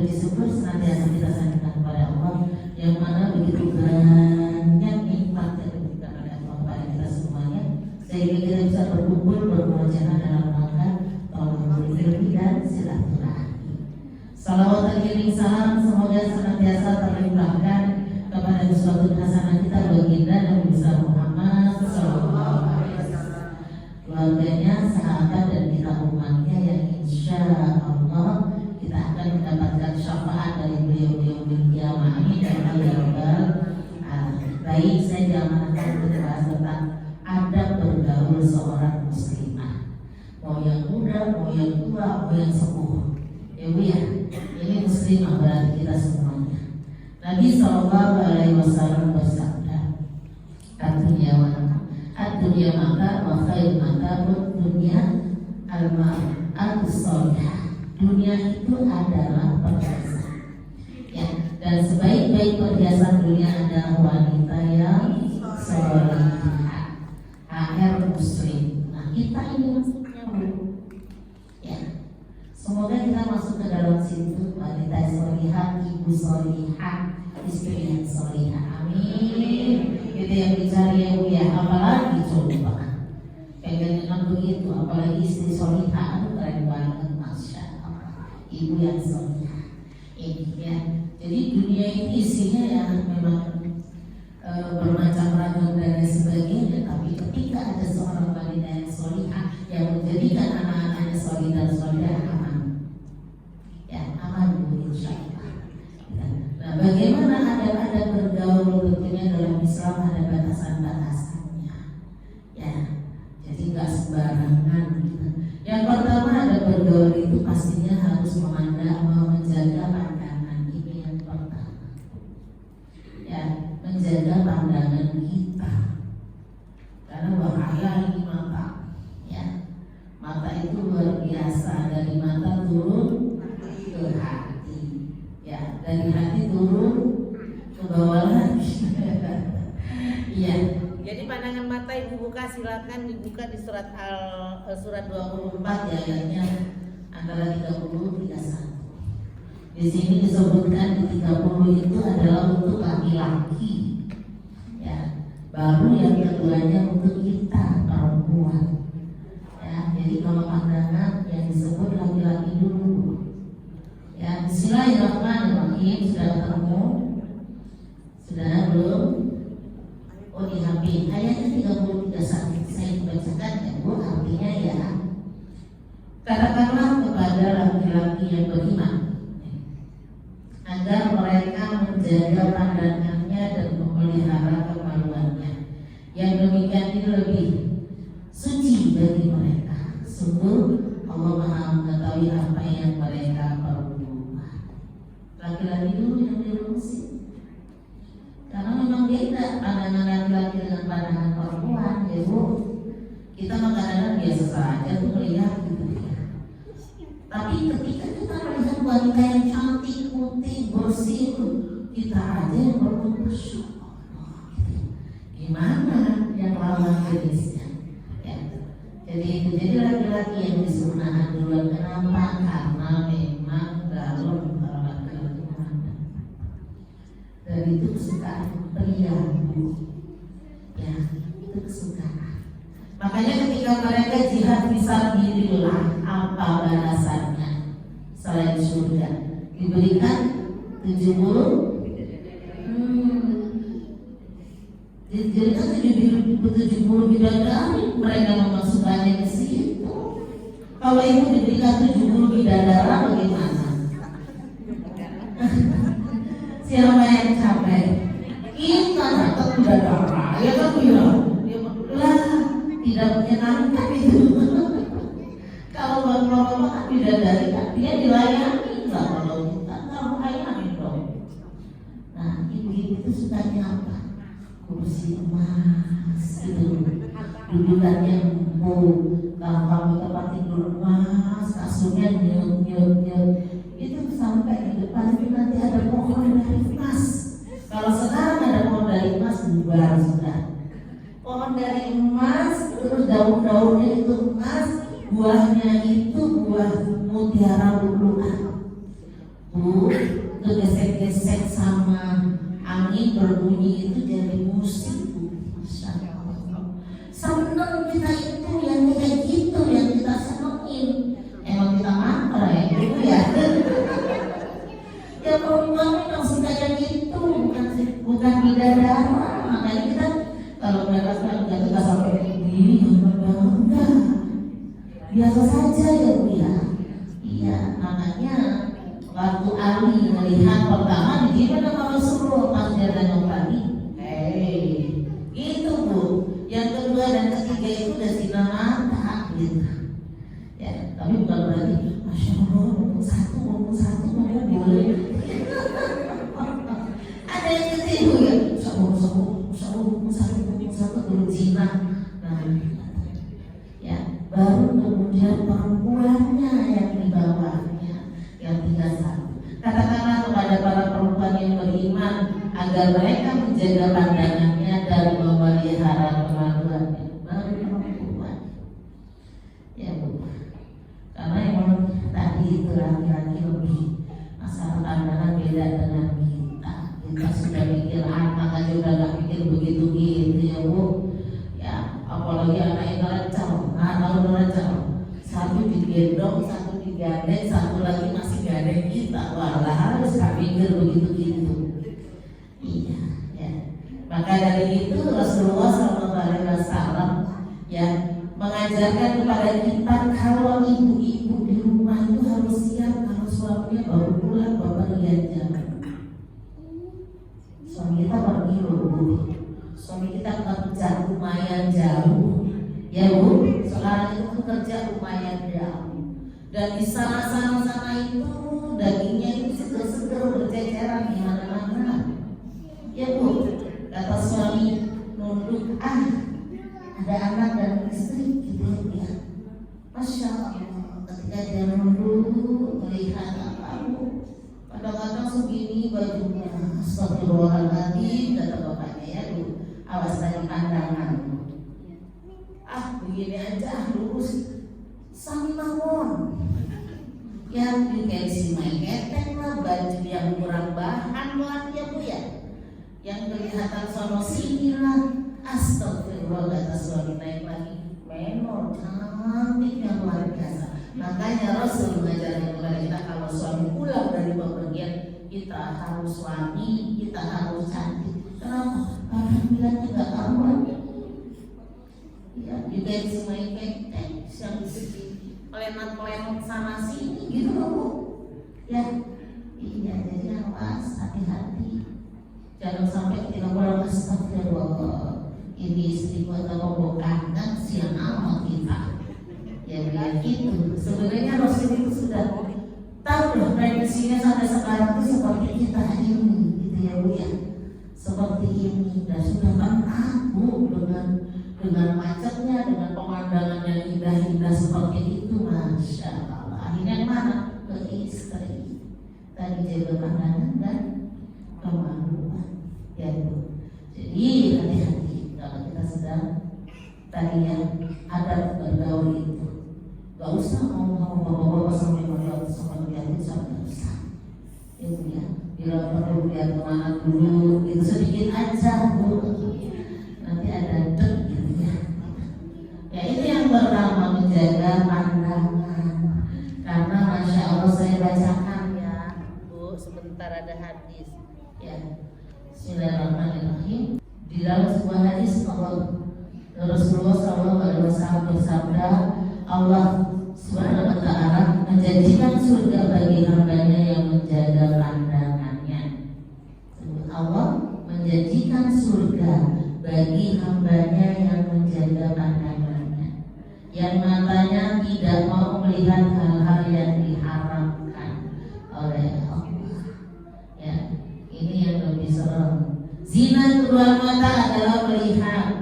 puji syukur senantiasa kita sanjungkan kepada Allah yang mana begitu banyak nikmat yang diberikan oleh Allah kepada kita semuanya, sehingga kita bisa berkumpul bermuajah dalam rangka tauhid ilmi dan silaturahmi. Salawat dan kirim salam semoga senantiasa terlimpahkan kepada sesuatu hasanah kita baginda Nabi besar Muhammad sallallahu alaihi wasallam, keluarganya, sahabat dan kita umatnya yang insya Allah kita akan mendapatkan syafaat dari beliau-beliau di kiamat. Amin dan ya rabbal alamin. Baik, saya diamanahkan untuk membahas tentang adab bergaul seorang muslimah. Mau yang muda, mau yang tua, mau yang sepuh. Ya Bu ya, ini muslimah berarti kita semuanya. Nabi sallallahu alaihi wasallam bersabda, "Ad-dunya mata wa khair mata dunya al-mar'atu salihah." Dunia itu adalah perhiasan, ya, dan sebaik-baik perhiasan dunia adalah wanita yang salihah, HR muslim. Nah, kita ini maksudnya Bu, ya, semoga kita masuk ke dalam situ wanita salihah, ibu salihah, istri yang salihah. Amin. Itu yang dicari ya Bu ya, apalagi coba pengen begitu, apalagi istri salihah. Aduh, keren banget, masya Allah, ibu yang salihah ini ya. Jadi dunia ini isinya ya memang bermacam ragam dan lain sebagainya, tapi ketika ada seorang wanita yang salihah yang menjadikan anak-anaknya salih dan salihah, aman ya, aman Bu insyaallah. Nah, bagaimana ada bergaul? Tentunya dalam Islam ada batasan-batasannya, ya. Jadi nggak sembarangan gitu. Yang pertama, ada bergaul itu pastinya harus menjaga pandangan. Ini yang pertama, ya, menjaga pandangan kita, karena bahaya ini mata, ya. Mata itu luar biasa, dari mata turun ke hati, ya, dari hati turun ke bawah lagi. Iya. Jadi pandangan mata Ibu buka, silakan dibuka di surat 24 ya, ayatnya antara 30 31. Di sini disebutkan di 30 itu adalah untuk laki-laki, ya. Baru yang keduanya untuk kita perempuan, ya. Jadi kalau pandangan yang disebut laki-laki dulu, ya. Bismillahirrahmanirrahim. Sudah ketemu? Sudah belum? Oh, di HP ayatnya 30 31 saya bacakan ya Bu, artinya ya, katakanlah kepada laki-laki yang beriman agar mereka menjaga pandangannya dan memelihara kemaluannya. Yang demikian ini lebih suci bagi mereka. Sungguh Allah Maha mengetahui apa yang mereka perbuat. Laki-laki dulu yang dirumuskan, karena memang beda pandangan laki-laki dengan pandangan perempuan ya Bu. Kita kadang-kadang biasa saja tuh melihat gitu ya. Tapi ketika kita melihat wanita yang cantik, putih, bersih, kita aja yang perlu bersyukur gitu. Gimana yang lawan jenisnya ya. Jadi laki-laki yang disunahkan duluan. Kenapa? Karena memang dalam laki-laki memandang, dan itu kesukaan pria Bu, ya, itu kesukaan. Makanya ketika mereka jihad fisabilillah, apa balasannya selain surga? Diberikan 70 diberikan 70 bidadari. Mereka memasukkannya ke situ. Kalau ibu diberikan 70 bidadara bagaimana? Siapa yang capek? Kita atau bidadara? Ya kan ya? Lah, tidak menyenangkan itu. Kalau bapak-bapak kan bidadari kan dia dilayani lah, kalau kita nggak melayani dong. Nah, ibu-ibu itu sukanya apa? Kursi emas gitu, dudukannya empuk, gampang tempat tidur emas, kasurnya nyut. Itu sampai di depan itu nanti ada pohon dari emas. Kalau sekarang ada pohon dari emas, bubar sudah. Pohon dari emas, terus daun-daunnya itu emas, buahnya itu buah mutiara lulu'an. Bu, itu gesek-gesek sama angin berbunyi itu jadi musik Bu. Masya Allah. Seneng kita itu yang kayak gitu, yang kita senengin. Emang kita mantra ya gitu ya. Ya perempuan memang suka kayak gitu, bukan bidadara. Makanya kita kalau mereka kita sampai ini enggak, biasa saja ya Bu ya. Iya, makanya waktu Ali melihat pertama gimana kalau Rasulullah pas dia tanya tadi, itu Bu. Yang kedua dan ketiga itu udah zina mata gitu. Ya, tapi bukan berarti Masya Allah ngomong satu boleh. Ada yang ketiga ya, satu dulu zina. Nah, ya baru kemudian perempuannya yang di bawahnya yang 31. Katakanlah kepada para perempuan yang beriman agar mereka menjaga pandangannya dan memelihara kemaluannya. Baru perempuan, ya Bu. Karena emang tadi itu laki-laki lebih masalah pandangan beda dengan kita. Kita sudah mikir anak aja udah gak mikir begitu-gitu ya Bu. Ya apalagi anak yang ngeracau, satu digendong, satu digandeng, satu lagi masih gandeng kita. Wah harus gak mikir begitu-gitu. Iya ya. Maka dari itu Rasulullah SAW ya mengajarkan kepada kita kalau ibu-ibu di rumah itu harus siap kalau suaminya baru pulang bepergian jauh. Suami kita pergi loh, suami kita kerja lumayan jauh, ya Bu. Sekarang itu kerja lumayan jauh, dan di sana itu dagingnya itu seger-seger berceceran di mana-mana, ya Bu. Kata suami nunduk, ada anak dan istri gitu ya. Masya Allah, ketika dia nunduk melihat kamu, kadang-kadang segini bajunya, astagfirullahaladzim, kata bapaknya ya Bu, awas tadi pandangan. Begini aja lurus, sami mawon. Ya dikasih main keteng lah, baju yang kurang bahan lah ya Bu ya, yang kelihatan sono sini lah. Astagfirullah, kata suami naik lagi, menor cantik yang luar biasa. Makanya Rasul mengajarkan kepada kita kalau suami pulang dari bepergian, kita harus wangi, kita harus cantik. Kenapa? Karena bilang tidak karuan. Ya, juga semai ketek yang disegi pelenat sana sini gitu loh Bu. Ya, iya jadi awas, hati-hati. Jangan sampai kita pulang astagfirullah. Ini istriku atau membokankan siang amat kita. Ya begitu. Sebenarnya Rasul itu sudah tahu loh prediksinya sampai sekarang itu seperti kita ini, gitu ya Bu ya. Seperti ini dan sudah takut dengan macetnya, dengan pemandangan yang indah-indah seperti itu, Masya Allah. Akhirnya mana? Ke istri. Tadi jaga pandangan dan kemaluan, ya Bu. Jadi hati-hati kalau kita sedang tadi yang ada bergaul itu. Gak usah ngomong bapak-bapak sampai ngomong sama liatin sampai usah. Itu ya. Bila perlu lihat kemana dulu, itu sedikit aja Bu. Nanti ada dek gitu ya. Ya itu yang pertama, menjaga pandangan. Karena Masya Allah saya bacakan ya Bu, sebentar ada hadis ya. Bismillahirrahmanirrahim. Di dalam sebuah hadis Rasulullah SAW bersabda, Allah Subhanahu wa Ta'ala menjanjikan surga bagi hambanya yang menjaga pandangannya. Allah menjanjikan surga bagi hambanya yang menjaga pandangannya, yang matanya tidak mau melihat hal-hal yang diharamkan oleh Allah. Ya, ini yang lebih serem. Zina kedua mata adalah melihat.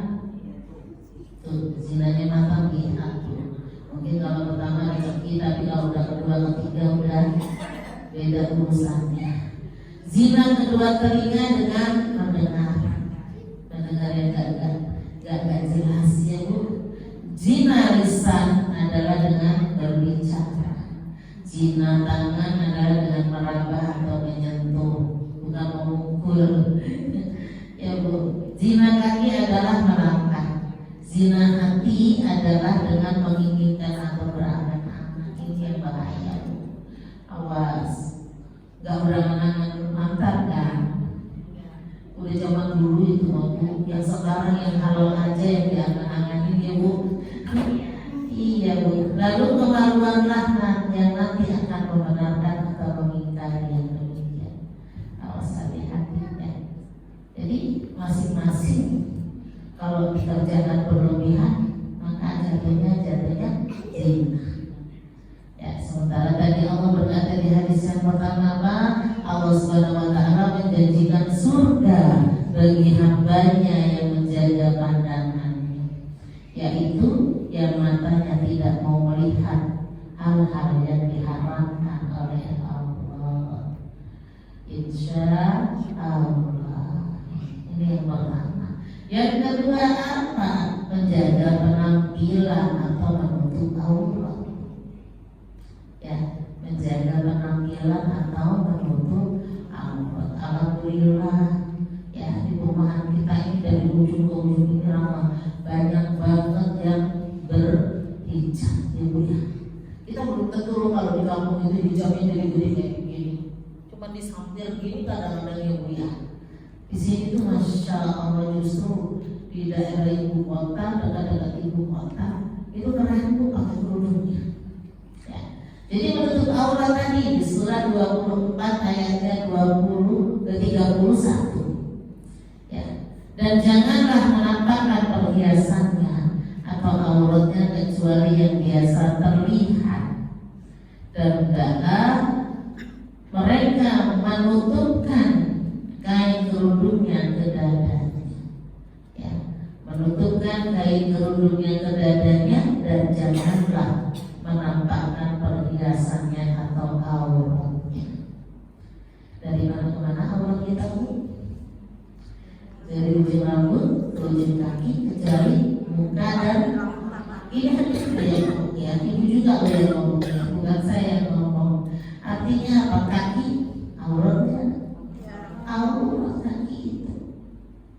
Tuh, zinanya mata lihat tuh. Mungkin kalau pertama rezeki, tapi kalau udah kedua ketiga udah beda urusannya. Zina kedua telinga dengan mendengar yang gak jelas ya Bu. Zina lisan adalah dengan berbicara. Zina tangan adalah dengan meraba adalah dengan menginginkan atau berangan-angan. Ini yang bahaya. Awas, gak berangan-angan mantan kan? Udah zaman dulu itu Bu, yang sekarang yang halal aja yang diangan-anganin ya Bu. Iya Bu. Lalu kemaluanlah yang nanti akan membenarkan atau mengingkari yang demikian. Awas, hati-hati ya. Jadi masing-masing kalau dikerjakan berlebihan maka jatuhnya zina. Ya, sementara tadi Allah berkata di hadis yang pertama apa? Allah Subhanahu wa taala menjanjikan surga bagi hambanya yang menjaga pandangannya, yaitu yang matanya tidak mau melihat hal-hal yang diharamkan oleh Allah. Insya Allah. Ini yang pertama. Yang kedua apa? Menjaga penampilan atau menutup aurat. Ya, menjaga penampilan atau menutup aurat. Alhamdulillah ya, di perumahan kita ini dari ujung ke ujung ini ramah banyak banget yang berhijab ya Bu ya. Kita belum tentu loh kalau di kampung itu hijabnya dari gede kayak begini, cuma di samping gini kadang-kadang ya Bu ya. Di sini tuh Masya Allah justru di daerah ibu kota, dekat-dekat ibu kota itu keren Bu pakai kerudungnya. Ya. Jadi menutup aurat tadi di surat 24 ayatnya 20 ke 31. Ya. Dan janganlah menampakkan perhiasannya atau auratnya kecuali yang biasa terlihat. Dan hendaklah mereka menutupkan kain kerudungnya ke dadanya. Ya. Menutupkan kain kerudungnya ke dadanya dan janganlah menampakkan perhiasannya atau auratnya. Dari mana ke mana aurat kita Bu? Dari ujung rambut ke ujung kaki, ke jari, muka dan ini hadis yang ya, ibu juga boleh ngomongnya, bukan saya yang ngomong. Artinya apa? Kaki auratnya, aurat kaki itu.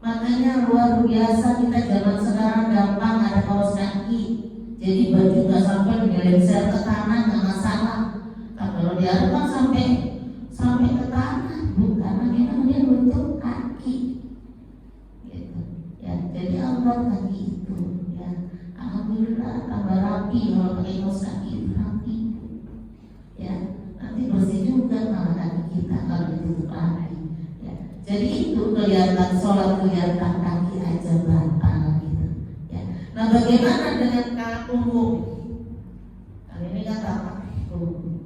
Makanya luar biasa kita zaman sekarang gampang ada kaos kaki. Jadi baju nggak sampai melebar ke tangan nggak masalah. Nah, kalau di Arab kan sampai ke tangan, karena kita dia nutup kaki. Gitu. Ya, jadi aurat kaki itu. Ya, alhamdulillah tambah rapi kalau pakai kaos kaki itu rapi. Ya, nanti bersih juga malah kaki kita kalau ditutup kaki. Ya, jadi itu kelihatan sholat kelihatan kaki aja batal gitu. Ya, nah bagaimana dengan punggung? Kali ini kan tapak punggung.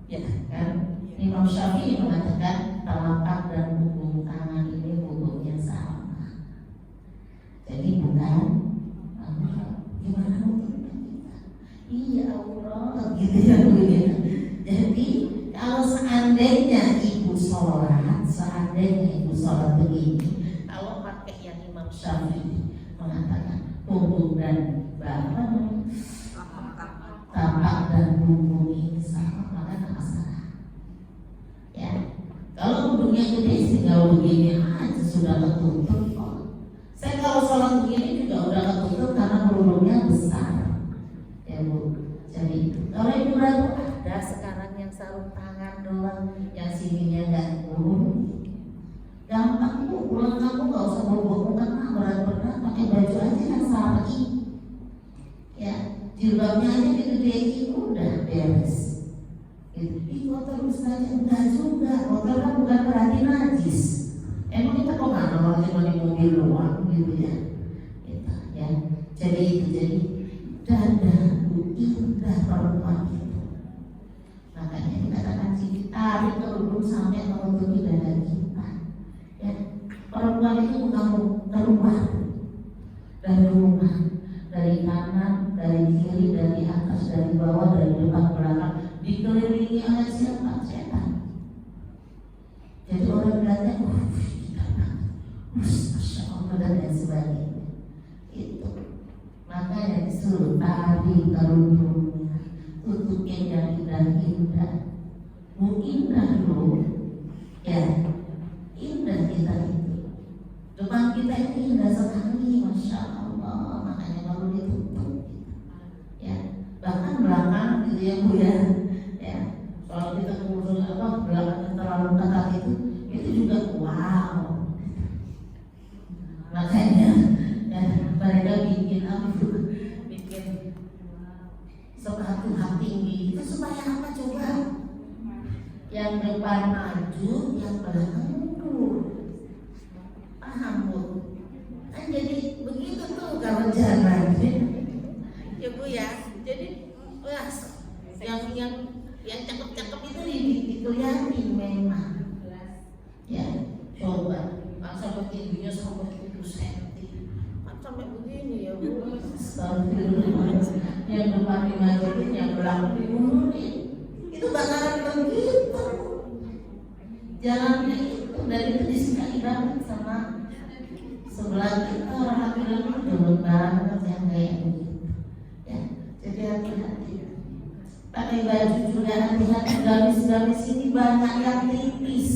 Ya kan? Imam Syafi'i mengatakan telapak dan punggung tangan ini punggungnya sama. Jadi bukan gimana mungkin kita? Iya Allah gitu ya Bu ya. Jadi kalau seandainya ibu sholat begini, kalau pakai yang Imam Syafi'i mengatakan punggung dan tapak dan punggung ini sama, maka tak masalah. Ya, kalau punggungnya gede tinggal begini aja sudah ketutup kok. Saya kalau sholat begini juga udah ketutup karena punggungnya besar. Ya Bu, jadi kalau ibu ragu ada sekarang yang sarung tangan doang, yang sininya nggak turun. Gampang Bu, pulang kamu nggak usah bawa karena berat-berat, pakai baju aja yang sari. Ya, jilbabnya aja digedein udah beres. Gitu. Kotor saja enggak juga, kotor kan bukan berarti najis. Emang kita kok nggak orang cuma di mobil doang gitu ya? Gitu, ya. Jadi dada indah perempuan itu. Makanya dikatakan tarik kerudung sampai menutupi dada kita. Ya, perempuan itu bukan keluar dari rumah, dari kanan, dari kiri, dari atas, dari bawah, dari depan belakang, dikelilingi oleh siapa? Setan. Jadi orang melihatnya, Masya Allah dan lain sebagainya. Itu makanya disuruh tarik kerudungnya, tutupin yang indah-indah. Indah loh, ya indah kita itu. Depan kita itu indah sekali, masya Allah, makanya baru ditutup. Ya, bahkan belakang gitu ya Bu ya. Ya, kalau kita ngurus belakang terlalu ketat itu juga wow. Makanya ya, mereka bikin sepatu hak tinggi itu supaya apa coba? Yang depan maju, yang belakang mundur. Paham Bu? Kan jadi begitu tuh kalau jalan. Ya Bu ya. Jadi yang cakep-cakep itu dikelihatin memang. Ya, coba. Sampai tingginya sampai 7 cm. Kan sampai begini ya Bu. Yang depan dimajuin, yang belakang dimundurin. Itu bakalan begitu. Jalannya itu dari itu disukai banget sama sebelah kita orang bilang turun banget yang kayak begitu. Ya, jadi hati-hati. Pakai baju juga hati-hati, gamis-gamis ini banyak yang tipis.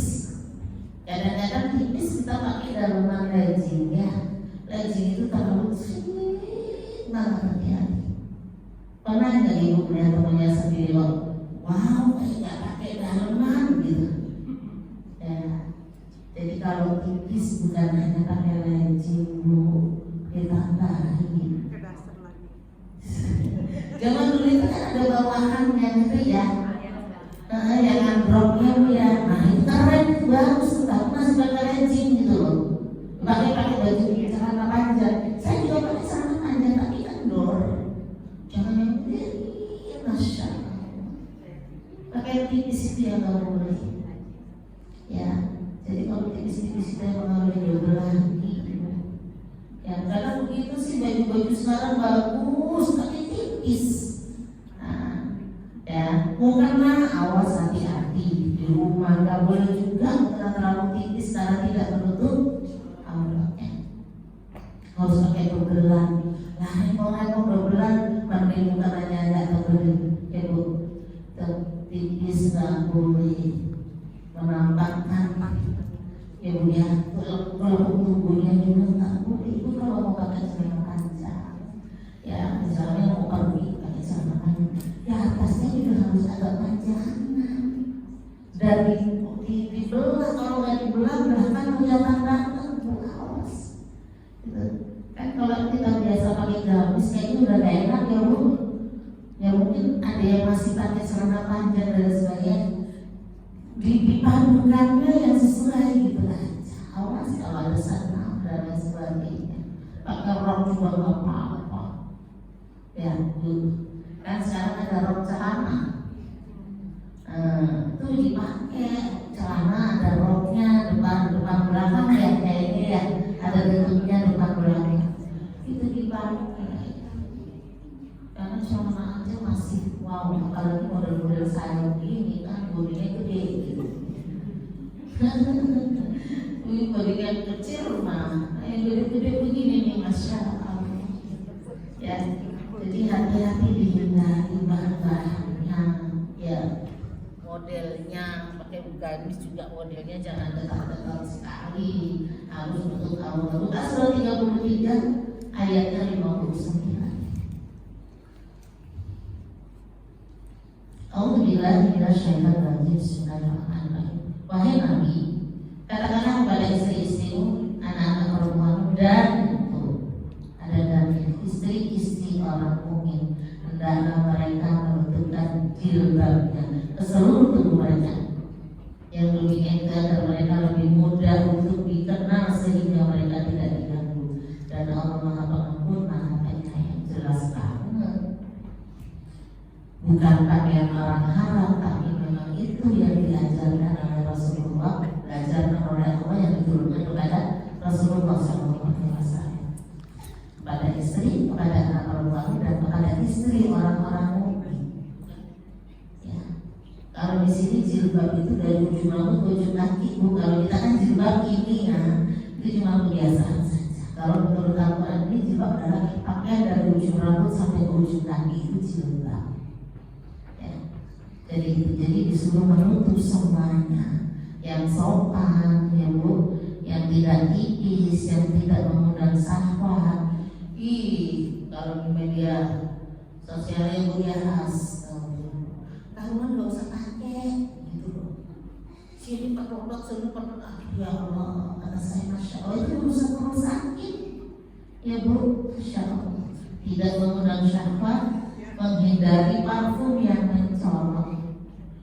Kadang-kadang tipis kita pakai dalaman legging ya. Legging itu terlalu sering banget hati-hati. Pernah nggak ibu melihat temannya sendiri wow kayak nggak pakai dalaman gitu. Ya, jadi kalau tipis bukan hanya pakai legging Bu, ditambahin. Zaman dulu itu kan ada bawahannya gitu ya. Yang androknya Bu ya. Nah itu keren, bagus tuh, tapi masih pakai legging gitu loh. Pakai baju celana panjang. Saya juga pakai celana panjang tapi kendor. Jangan yang gede, masya Allah. Pakai tipis itu yang nggak boleh. Ya, jadi kalau tipis-tipis itu yang mengalami double lagi. Ya, karena begitu sih baju-baju sekarang bagus tapi tipis. Nah, ya, mukena awas hati-hati di rumah, nggak boleh juga karena terlalu tipis karena tidak menutup auratnya. Harus pakai dobelan. Nah, kalau dobelan, mending bukannya nggak tebel, ya Bu. Tipis nggak boleh menampakkan, ya Bu ya. Kalau tubuhnya juga nggak boleh. Itu kalau mau pakai celana panjang, ya misalnya mau pergi pakai celana panjang, ya atasnya juga harus agak panjang. Dan dibelah, kalau nggak dibelah bahkan kelihatan banget Bu, awas. Gitu. Kan kalau kita biasa pakai gamis kayaknya udah gak enak ya Bu. Ya mungkin ada yang masih pakai celana panjang dan sebagainya. Dipadukannya yang sesuai gitu aja. Awas kalau ada senam dan lain sebagainya. Pakai rok juga nggak apa-apa. Ya Bu. Kan sekarang ada rok celana. Itu dipakai celana ada roknya depan belakang ya kayaknya ya. Ada bentuknya depan belakang. Itu dipakai. Karena celana aja masih wow, apalagi model-model saya begini kan bodinya gede gitu. Ini bodinya kecil mah, yang gede-gede begini nih masya Allah. Ya, jadi hati-hati dihindari bahan-bahannya, ya modelnya pakai gamis juga modelnya jangan dekat-dekat sekali, harus bentuk aurat. Lukas 33 ayatnya 59. Alhamdulillah minasyaitonirrajim. Bismillahirrahmanirrahim. Wahai Nabi, katakanlah kepada istri-istrimu, anak-anak perempuan dan itu ada dalamnya istri-istri orang mukmin, hendaklah mereka menutupkan jilbabnya ke seluruh tubuh mereka. Yang demikian itu agar mereka lebih mudah untuk dikenal sehingga mereka tidak diganggu. Dan Allah Maha Pengampun, Maha Penyayang. Jelas banget. Bukan pakaian orang haram, tapi memang itu yang diajarkan oleh Rasulullah, diajarkan oleh Allah yang diturunkan kepada Rasulullah SAW, kepada istri, kepada anak perempuan dan kepada istri orang-orang mukmin. Ya. Kalau di sini jilbab itu dari ujung rambut ke ujung kaki, Bu. Kalau kita kan jilbab ini ya, itu cuma kebiasaan saja. Kalau menurut Al-Quran ini jilbab adalah pakaian dari ujung rambut sampai ke ujung kaki, itu jilbab. Jadi disuruh menutup semuanya, yang sopan, ya Bu, yang tidak tipis, yang tidak mengundang syahwat. Kalau di media sosial yang khas, tahuan nggak usah pakai, gitu loh. Sini pedot, sini pedot, ya Allah, kata saya, masya Allah, itu urusan sakit, ya Bu, masya Allah. Tidak mengundang syahwat, menghindari parfum yang mencolok.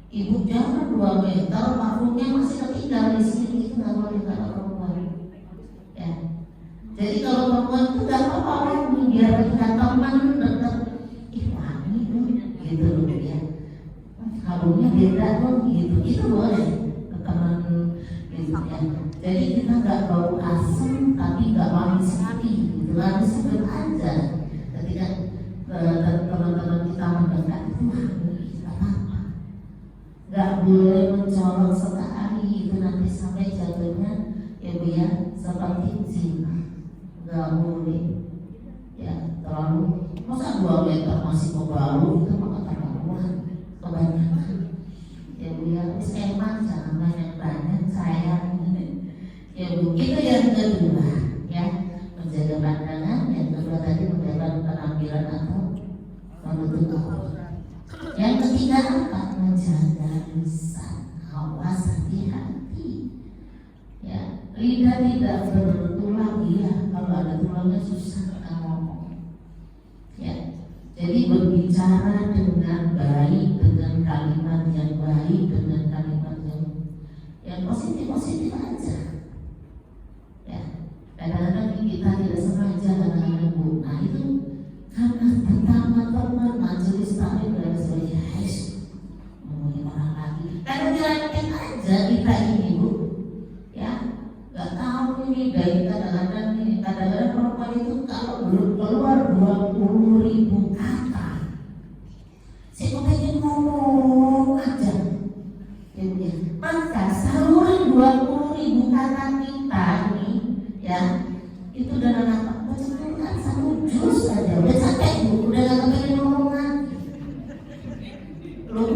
Ibu jangan 2 meter, parfumnya masih ketinggal di sini, itu nggak boleh kalau perempuan. Ya. Jadi kalau perempuan itu nggak apa-apa, biar kita teman dekat, wangi tuh, gitu loh ya. Harumnya beda tuh, gitu, itu boleh ke teman, gitu ya. Jadi kita nggak bau asam, tapi nggak wangi sekali, gitu, harus sedang aja. Ketika teman-teman kita mendekat itu nggak boleh mencolok sekali, itu nanti sampai jatuhnya ya Bu ya seperti zina, nggak boleh ya. Terlalu masa 2 meter masih mau bau, itu maka terlaluan kebanyakan ya Bu ya. Terus emang jangan banyak-banyak sayang ya Bu. Itu yang kedua ya, menjaga pandangan. Yang kedua tadi menjaga penampilan atau menutup aurat. Yang ketiga apa? Menjaga lisan, awas hati-hati ya. Lidah tidak bertulang ya, kalau ada tulangnya susah ngomong ya. Jadi berbicara dengan baik, dengan kalimat yang baik, dengan kalimat yang positif-positif aja ya. Kadang-kadang kita tidak sengaja dengan Bu, nah itu karena pertama teman majelis taklim dan sebagainya, ngomongin orang lagi, kadang nyerempet aja kita ini Bu ya, nggak tahu ini dari kadang-kadang ini, kadang-kadang perempuan itu kalau belum keluar 20.000 kata, saya pengen ngomong aja ya, maka saluran 20.000 kata kita ini ya, itu dalam apa? Baca satu juz saja, udah capek Bu, udah gak kepengen ngomong lagi. Loh,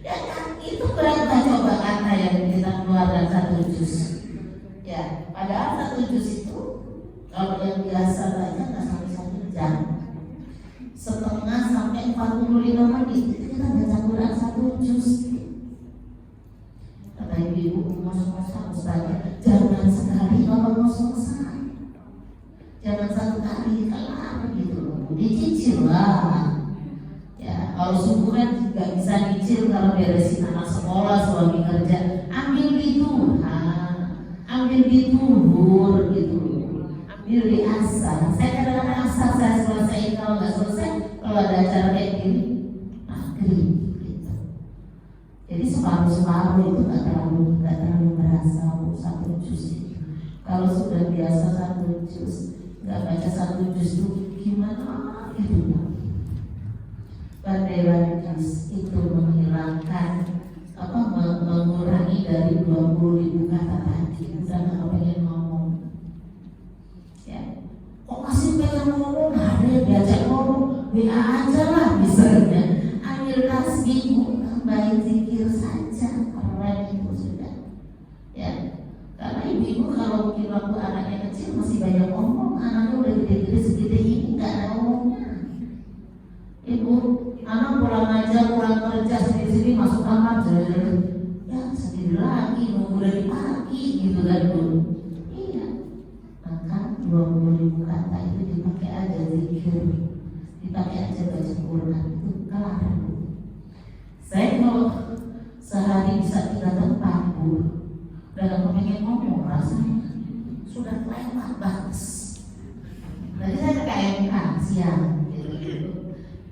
ya kan, itu berapa coba kata yang kita keluarkan 1 juz ya, padahal 1 juz itu kalau yang biasa baca gak sampai 1 jam, setengah sampai 45 menit kita baca Quran 1 juz. Kata ibu-ibu ngos-ngosan Ustazah, jangan sekali kalau ngos-ngosan, jangan 1 kali kelar gitu loh, dicicil lah ya. Kalau subuh kan juga bisa dicicil, kalau beresin anak sekolah, suami kerja, ambil di duha, ambil di tuhur gitu loh, ambil di asar. Saya kadang-kadang asar saya selesai, kalau nggak selesai, kalau ada acara kayak gini maghrib gitu. Jadi separuh-separuh itu nggak terlalu berasa 1 juz itu. Kalau sudah biasa 1 juz, nggak baca 1 juz itu gimana gitu. Pandai juz itu menghilangkan apa, mengurangi dari 20.000 kata tadi. Udah nggak pengen ngomong ya, kok masih pengen ngomong, ada yang diajak ngomong, WA aja lah misalnya, ambil tasbih, tambahin zikir saja, keren itu sudah ya. Karena ibu-ibu kalau mungkin waktu anaknya kecil masih banyak ngomong, anaknya udah gede-gede segede ini nggak ada ngomongnya. Ibu, anak pulang aja, pulang kerja sendiri-sendiri masuk kamar ya sendiri lagi, nunggu dari pagi gitu kan Bu. Iya, maka 20.000 kata itu dipakai aja zikir, dipakai aja baca Quran, itu kelar Bu. Saya kalau sehari bisa 3 tempat Bu, dalam pengen ngomong rasanya sudah lewat batas. Tadi saya ke KMK siang gitu.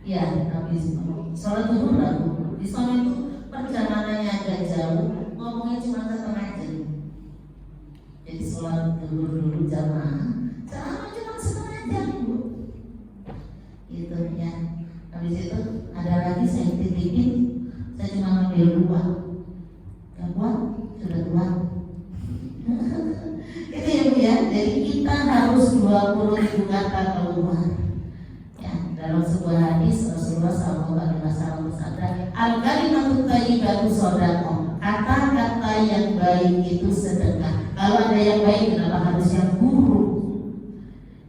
Ya, habis sholat zuhur lalu di sana itu perjalanannya agak jauh, ngomongnya cuma setengah jam. Jadi sholat zuhur dulu jamaah cuma setengah jam Bu. Gitu ya. Habis itu ada lagi saya titipin, saya cuma ngambil 2. Gak kuat, sudah tua. Itu ya Bu ya. Jadi kita harus 20.000 kata keluar. Ya, dalam sebuah hadis Rasulullah SAW bersabda, al-kalimatu thayyibatu shadaqah, kata-kata yang baik itu sedekah. Kalau ada yang baik, kenapa harus yang buruk?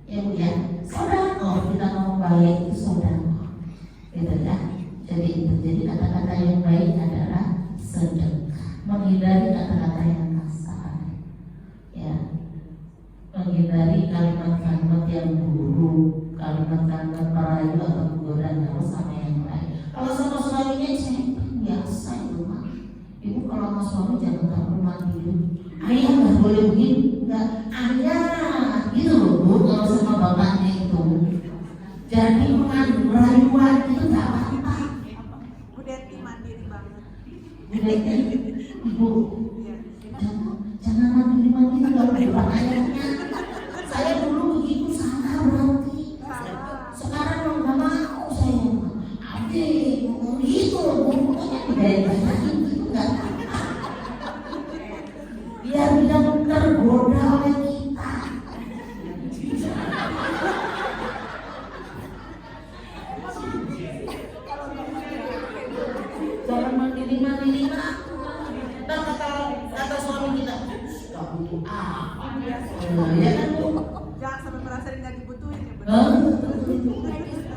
Ya Bu ya, sedekah, kita mau baik itu sedekah, gitu ya. Jadi kata-kata yang baik adalah sedekah, menghindari kata-kata yang kasar, ya, menghindari kalimat-kalimat yang buruk, kalimat-kalimat merayu atau menggoda sama yang lain. Kalau sama suaminya biasa itu mah. Ibu kalau sama suami jangan terlalu mandiri. Ayah nggak boleh begini, nggak. Ayah gitu loh Bu, kalau sama bapaknya itu. Jadi mengandung rayuan itu nggak apa-apa. Bu Deti mandiri banget. Bu Deti, Ibu, jangan mandiri kalau depan ayahnya. Saya dulu begitu salah berarti. Sekarang nggak mau saya. Adik, gitu loh Bu. Biar tidak tergoda oleh kita. Jangan mandiri lah. Dan kata suami kita, sudah butuh apa? Ya kan Bu? Jangan sampai merasa nggak dibutuhin ya benar.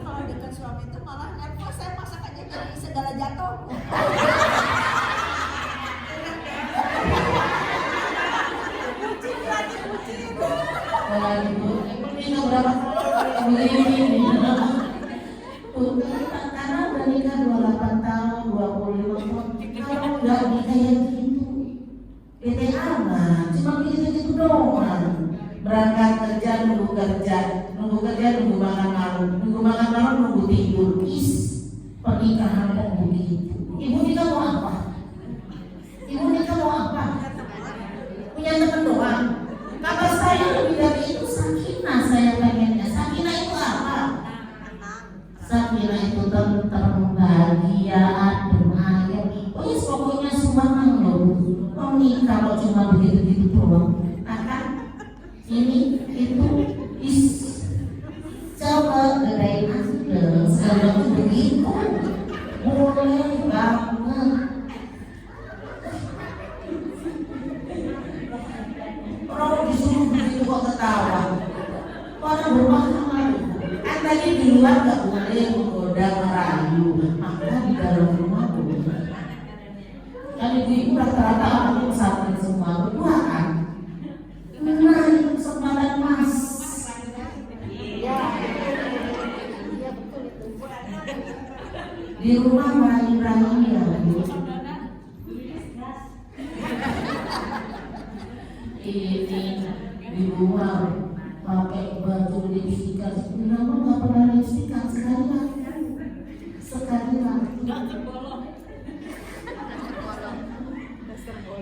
Kalau dekat suami itu malah nervous, saya masak aja jadi segala jatuh. Ibu, minta berapa begini? Karena udah nikah 28 tahun, 25 tahun. Kalau udah nikah yang gitu, bete amat. Cuma gitu doang. Berangkat kerja, nunggu makan malam, nunggu tidur. Pernikahan kok begitu. Ibu nikah mau apa? Punya teman doang. Kata saya lebih dari itu sakinah, saya pengennya. Sakinah itu apa? Sakinah itu tenang, bahagia, adem, ayem. Pokoknya semangat loh. Mau nikah kalau cuma begitu doang. Nah kan, ini itu coba gedein aja. Sekarang begitu, boleh banget. Orang disuruh begitu kok ketawa. Orang berpaham. Kan tadi di luar nggak boleh menggoda merayu, maka di dalam rumah boleh. Kan ibu rata-rata orang pesantren semua berdua kan. Nah itu kesempatan mas. Iya betul itu. Di rumah merayu ya Bu. Ini di rumah pakai baju lipstikan, nama nggak pernah lipstikan sekali lah.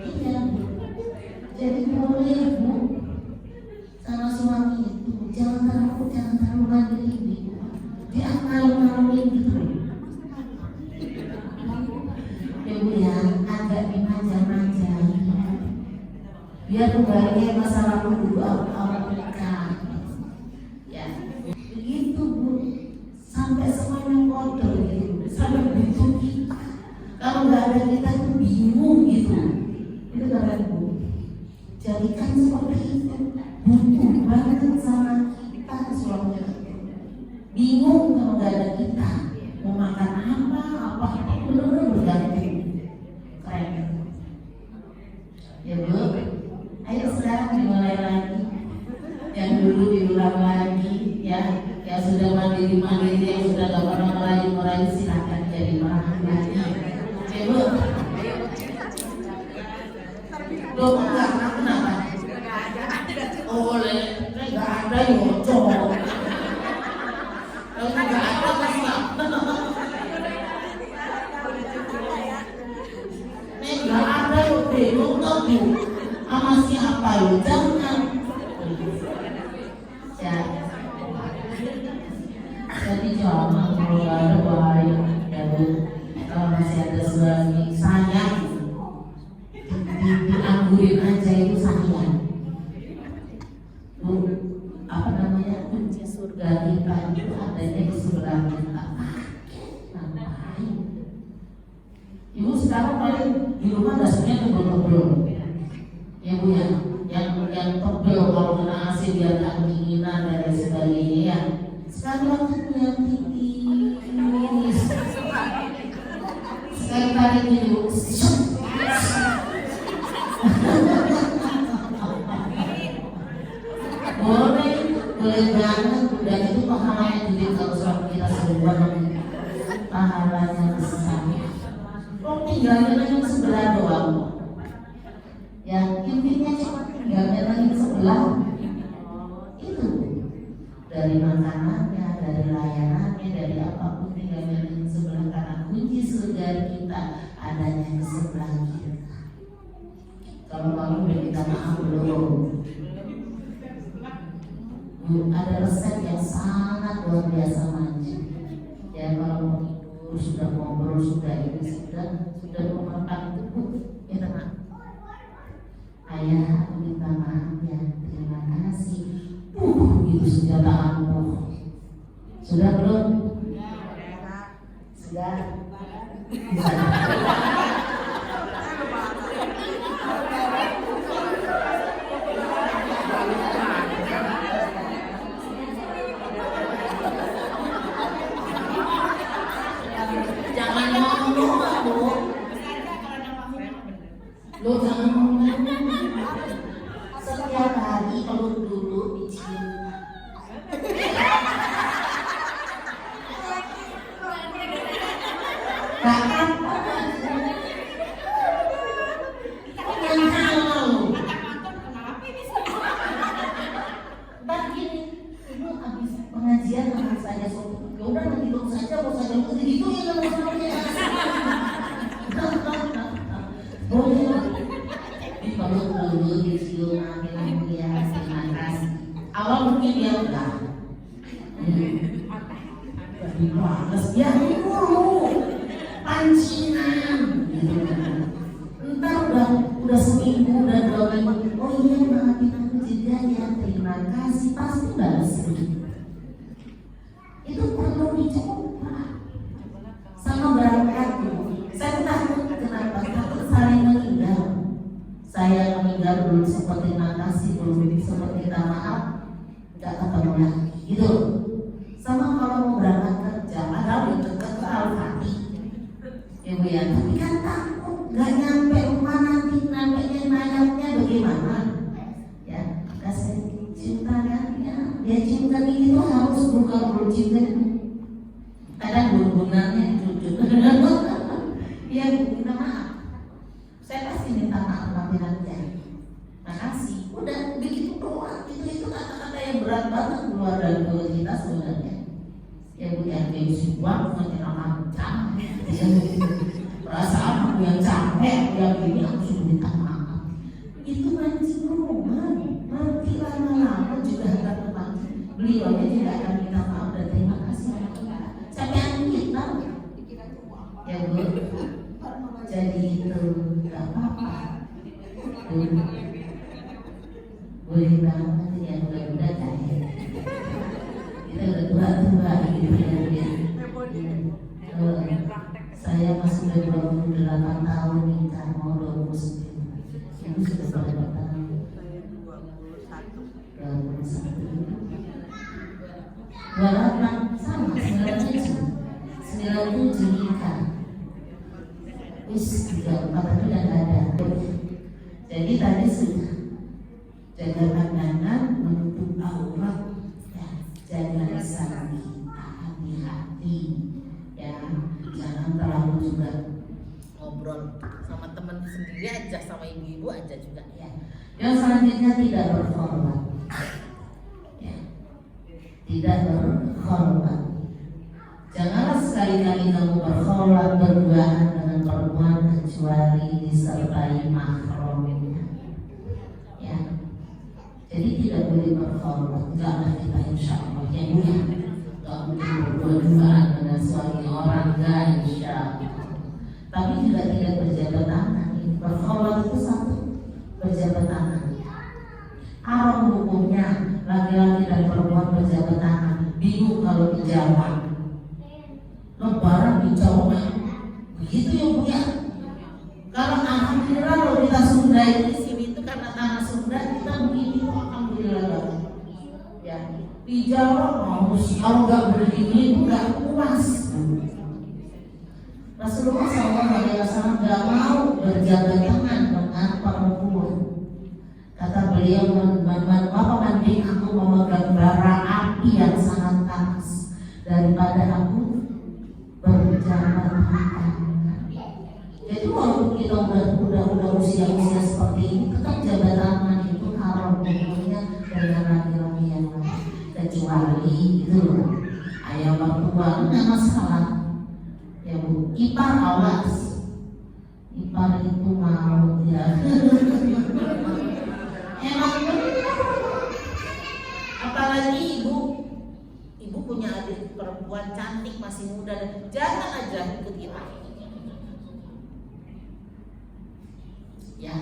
Iya, jadi boleh Bu sama suami itu jangan terlalu mandiri, dia malu-maluin gitu. Ya Bu ya, agak dimanja-manja. Biar kembali masa lalu dulu awal nikah. Ya, begitu Bu. Sampai semuanya kotor gitu. Sampai begitu kita. Kalau nggak ada kita tuh bingung gitu. Itu keren Bu. Jadikan seperti itu. Butuh banget sama kita suaminya. Bingung kalau nggak ada kita. Mau makan apa benar-benar bergantung. Keren. Ya Bu. Ayo sekarang dimulai lagi. Yang dulu diulang lagi ya. Yang sudah mandiri, yang sudah gak pernah merayu, silakan jadi merayu lagi. Bu. Loh enggak, kenapa? Oleh, enggak ada yocok. Kalau enggak ada masa. Enggak ada yocok tuh. Sama siapa lu? Jangan. Ya. Jadi jangan kalau nggak ada bahaya. Ya Bu, kalau masih ada suami sayang, dianggurin aja itu sayang. Bu, apa namanya kunci surga kita itu adanya di sebelah kita. Ngapain? Ibu sekarang paling di rumah dasarnya tebel-tebel. ya Bu ya, yang tebel kalau kena AC biar tak kedinginan dan lain sebagainya ya. Sekarang waktu yang tipis, sekali kali gitu, boleh banget, dan itu pahalanya gede kalau suami kita sebuah pahalanya besar. Kok tinggalnya yang sebelah doang? Ya intinya cuma tinggalnya lagi sebelah itu, dari makanannya, dari layanannya, dari apapun tinggalnya lagi sebelah, karena kunci surga kita adanya di sebelah kita. Kalau kamu udah minta maaf belum? Ada resep yang sangat luar biasa manja. Ya kalau mau tidur sudah ngobrol sudah ini sudah memakan tubuh, ya tenang. Ayah minta maaf ya, terima kasih. Gitu sudah tanganmu. Sudah belum? Sudah. Jangan ngomong, Bu. Lu jangan ngomong. Setiap hari kalau dulu dicium. Bahkan yang halal. Bagi ibu habis pengajian sama saya soal, ya udah nanti dong saja, mau saja mau gitu ya kalau soalnya. Boleh. Kalau dulu dicium bilang ya terima kasih. Awal mungkin dia enggak. Tapi males dia dulu pancingan gitu kan. Entar udah seminggu, udah 2 minggu. Oh iya maafin aku juga ya, terima kasih, pasti balas. Itu perlu dicoba. Sama berangkat. Saya takut kenapa? Takut saling meninggal. Saya meninggal belum sempat terima kasih, belum sempat minta maaf, nggak ketemu lagi gitu. Sama kalau mau berangkat kerja, padahal udah dekat ke Al-Fatih ya Bu ya, tapi kan takut nggak nyampe rumah, nanti nampaknya nayaknya bagaimana ya. Kasih cinta kan ya, dia cinta itu harus buka mulut cinta. Kadang gunanya jujur ya Bu, minta maaf, saya pasti minta maaf nanti. Makasih. Udah begitu doang. Itu kata-kata yang berat banget keluar dari mulut kita sebenarnya. Ya Bu ya, gengsi banget macam macam. Perasaan aku yang capek, yang ini aku sudah minta maaf. Itu mancing roman. Nanti lama-lama juga akan memancing. Beliaunya tidak akan minta maaf dan terima kasih. Sampai kita. Ya Bu. Jadi itu gak apa-apa. Boleh banget ya, mudah-mudahan kaya. Kita udah tua-tua gitu ya. Saya masih udah 28 tahun nikah, mau 29. Ibu sudah berapa tahun? Saya 21. 28 sama, 97 nikah. Wis 34 tapi udah gak ada. Jadi tadi sudah jaga pandangan, menutup aurat, ya, jaga lisan kita, hati-hati, ya, jangan terlalu juga ngobrol sama teman sendiri aja, sama ibu-ibu aja juga, ya. Yang selanjutnya tidak berkorban, ya, tidak berkorban. Janganlah sekali-kali kamu berkholwat berduaan dengan perempuan kecuali disertai mahramnya. Ya, jadi tidak boleh berkholwat. Janganlah kita insya Allah ya Bu ya. Gak mungkin berdua-duaan dengan suami orang, gak insya Allah. Tapi juga tidak berjabat tangan. Berkholwat itu satu, berjabat tangan. Haram hukumnya laki-laki dan perempuan berjabat tangan. Bingung kalau dijawab. Lebaran dijawab begitu ya Bu ya. Kalau alhamdulillah kalau kita Sunda di sini itu karena Di Jawa mau kalau nggak berdiri itu nggak puas. Rasulullah SAW nggak mau berjabat tangan dengan perempuan. Kata beliau, mending aku memegang bara api yang sangat panas daripada aku berjabat tangan. Jadi walaupun kita udah usia seperti ini, tetap jabat tangan itu haram hukumnya dengan laki-laki yang lain. Kecuali itu loh, ayah mertua nggak masalah. Ya Bu, ipar awas. Ipar itu mau ya. Emang benar. Apalagi ibu punya adik perempuan cantik masih muda dan jangan aja ikut ipar. Ya,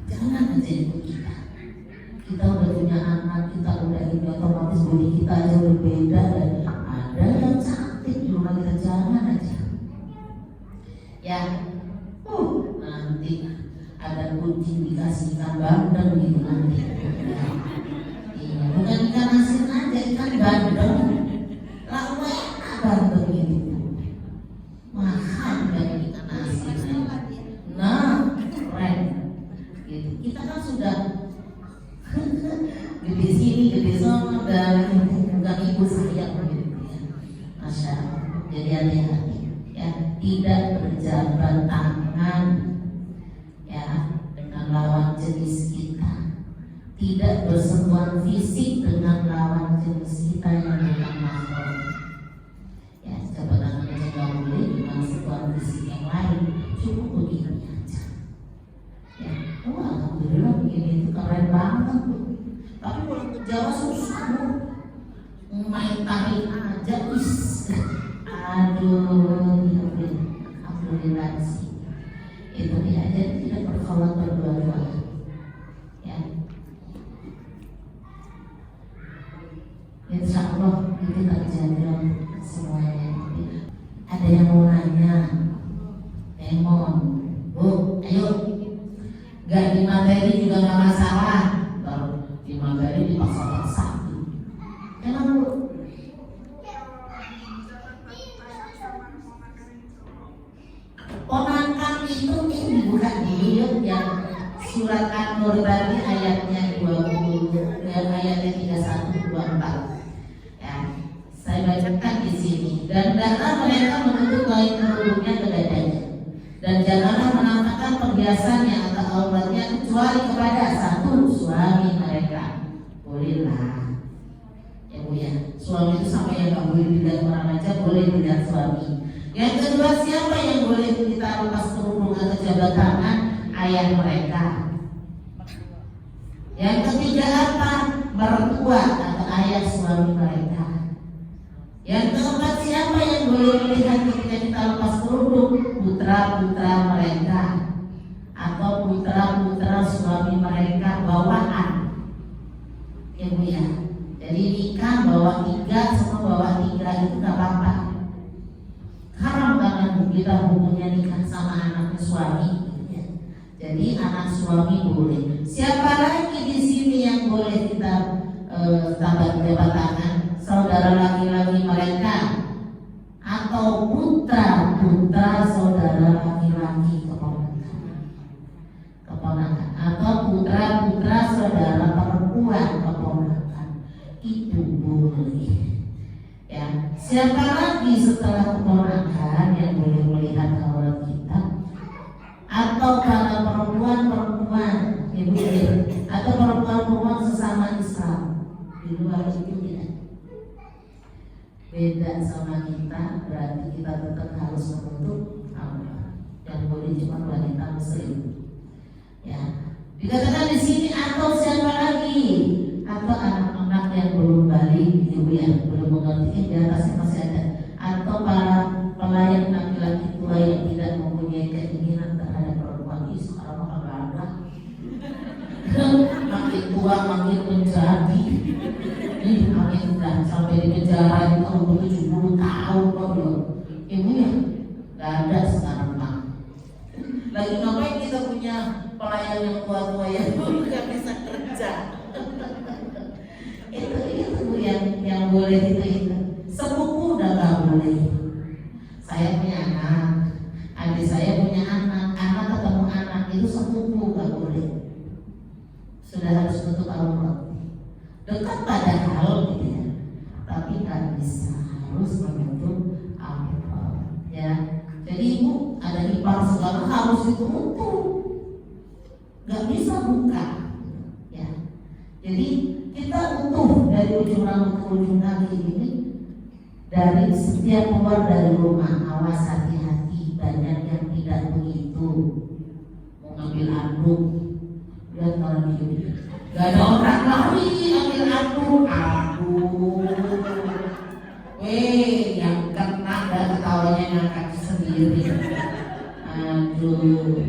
jangan aja ikut kita. Kita udah punya anak, kita udah ini otomatis budi kita aja berbeda dan ada yang cantik di rumah kita, jangan aja. Ya, nanti ada kucing dikasih ikan bandeng gitu nanti. Iya, bukan ikan asin aja, ikan bandeng. Lalu enak bandeng gitu. Mahal dari ikan asin. Nah, keren. Gitu. Kita kan sudah gede sini, gede sana, dan bukan ibu saya gitu ya. Masya Allah. Jadi hati-hati ya, tidak berjabat tangan ya dengan lawan jenis kita, tidak bersentuhan fisik dengan lawan jenis kita yang bukan mahram. Ya, jabat tangan aja nggak boleh dengan sentuhan fisik yang lain, cukup begini aja. Ya, alhamdulillah begini itu keren banget tuh. Tapi kalau ke Jawa susah Bu, main tarik aja bis. Aduh, alhamdulillah sih. Itu dia, jadi tidak berkhawatir berdua-dua. Ya. Insya Allah itu terjadi semuanya. Ada yang mau nanya? Emon, Bu, ayo. Gak di materi juga gak masalah. Kalau di materi dipaksa-paksa. Emang Bu? Ponakan itu ini bukan dulu yang surat An-Nur tadi ayatnya 20 dan ayatnya 31 24. Ya, saya bacakan di sini. Dan datang mereka menutup kain kerudungnya ke dadanya. Dan janganlah menampakkan perhiasannya atau auratnya kecuali kepada satu suami mereka. Bolehlah. Ya Bu ya, suami itu sama yang nggak boleh dilihat orang aja, boleh dilihat suami. Yang kedua, siapa yang boleh kita lepas kerudung atau jabat tangan? Ayah mereka. Yang ketiga apa? Mertua atau ayah suami mereka. Yang keempat, siapa yang boleh melihat ketika kita lepas kerudung? Putra-putra mereka atau putra-putra suami mereka bawaan. Ya Bu ya. Jadi nikah bawa 3, semua bawa 3 itu gak apa-apa. Haram karena kita hukumnya nikah sama anaknya suami ya. Jadi anak suami boleh. Siapa lagi di sini yang boleh kita tambah jabat tangan? Saudara laki-laki mereka atau putra-putra saudara laki-laki keponakan atau putra-putra saudara perempuan keponakan itu boleh. Ya, siapa lagi setelah keponakan yang boleh melihat aurat kita? Atau para perempuan-perempuan ibu atau perempuan-perempuan sesama Islam di luar itu tidak. Beda sama kita, berarti kita tetap harus menutup aurat. Yang boleh cuma wanita muslim. Ya, dikatakan di sini atau siapa lagi? Atau anak-anak yang belum balik, ibu yang belum mengerti, di atasnya masih ada. Atau para pelayan laki-laki tua yang tidak mempunyai keinginan terhadap perempuan. Sekarang makan ada. Makin tua makin menjadi. Ini makin udah sampai di penjara itu umur 70 tahun kok belum. Ibu ya, nggak ada sekarang Pak. Lagi ngapain kita punya pelayan yang tua-tua yang nggak bisa kerja? Itu yang boleh itu. Sepupu udah nggak boleh. Saya punya anak, adik saya punya anak, anak ketemu anak itu sepupu nggak boleh. Sudah harus tutup aurat. Dekat padahal gitu ya, tapi nggak bisa, harus menutup aurat. Ya, jadi ibu ada ipar segala harus ditutup, nggak bisa buka. Ya, jadi kita utuh dari ujung rambut ke ujung kaki ini. Dari setiap keluar dari rumah, awas hati-hati, banyak yang tidak begitu. Mau ngambil anduk, lihat kalau gini, gak ada orang lari ambil anduk, aduh, yang kena dan ketawanya ngangkat sendiri, aduh,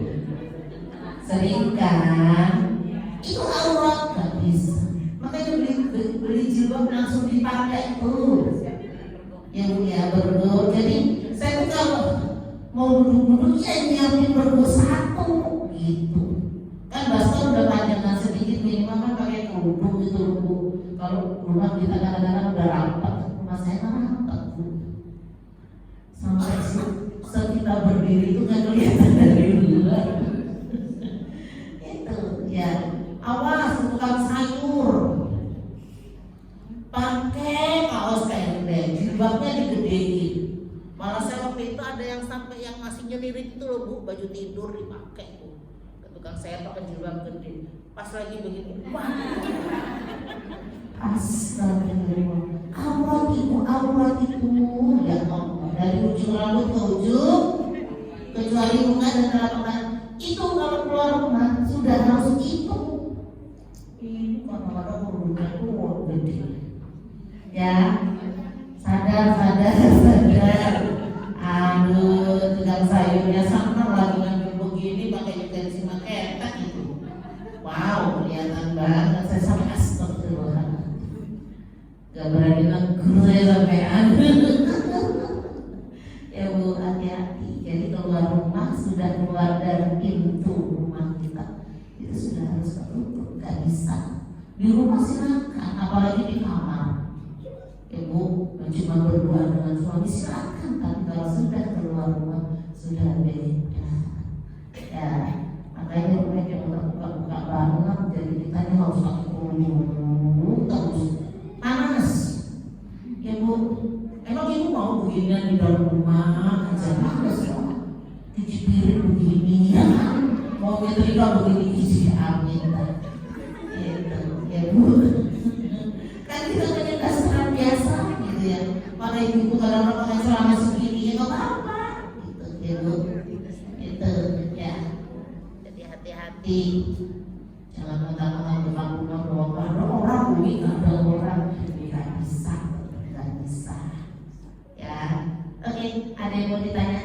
sering kan? Itu aurat gak bisa, makanya beli jilbab langsung dipakai tuh. Ya berdua, jadi saya tuh kalau mau duduk-duduk saya nyiapin berdua satu gitu. Kan basah udah panjangan sedikit minimal kan pakai kerudung gitu Bu. Kalau rumah kita kadang-kadang udah rapat, rumah saya kan rapat Bu. Sampai kita berdiri itu nggak kelihatan dari luar. Itu ya, awas tukang sayur. Pakai kaos pendek, jilbabnya digedein. Malah saya waktu itu ada yang sampai yang masih nyelirik itu loh Bu, baju tidur dipakai Bu. Ke tukang saya pakai jilbab gede. Pas lagi begini, wah, astagfirullah. Aurat itu ya Allah, dari ujung rambut ke ujung, kecuali muka dan telapak itu kalau keluar rumah sudah harus itu. Ini kadang-kadang kerudungnya tuh gede. Ya, sadar. Aduh, tukang sayurnya sama lagi ngambil begini pakai utensil maketak gitu. Wow, kelihatan banget. Saya sampai astagfirullah. Gak berani negur saya sampean. Ya Bu, hati-hati. Jadi keluar rumah sudah keluar dari pintu rumah kita itu sudah harus tertutup. Gak bisa. Di rumah silakan, apalagi di kamar. Ibu cuma berdua dengan suami silakan, tapi kalau sudah keluar rumah sudah beda. Ya, makanya rumahnya buka banget, jadi kita ini harus pakai kerudung terus panas. Ibu, emang ibu mau beginian di dalam rumah aja panas loh. Cuci piring begini, ya kan? Mau nyetrika begini isi amin. Gitu, ya Bu. Kan kita punya dasar biasa gitu ya. Pada ibu kadang-kadang pakai celana segini ya nggak apa-apa gitu ya Bu. Itu ya. Jadi hati-hati, jangan mentang-mentang rumah bahwa ada orang bui, ada orang nggak bisa ya. Oke, ada yang mau ditanya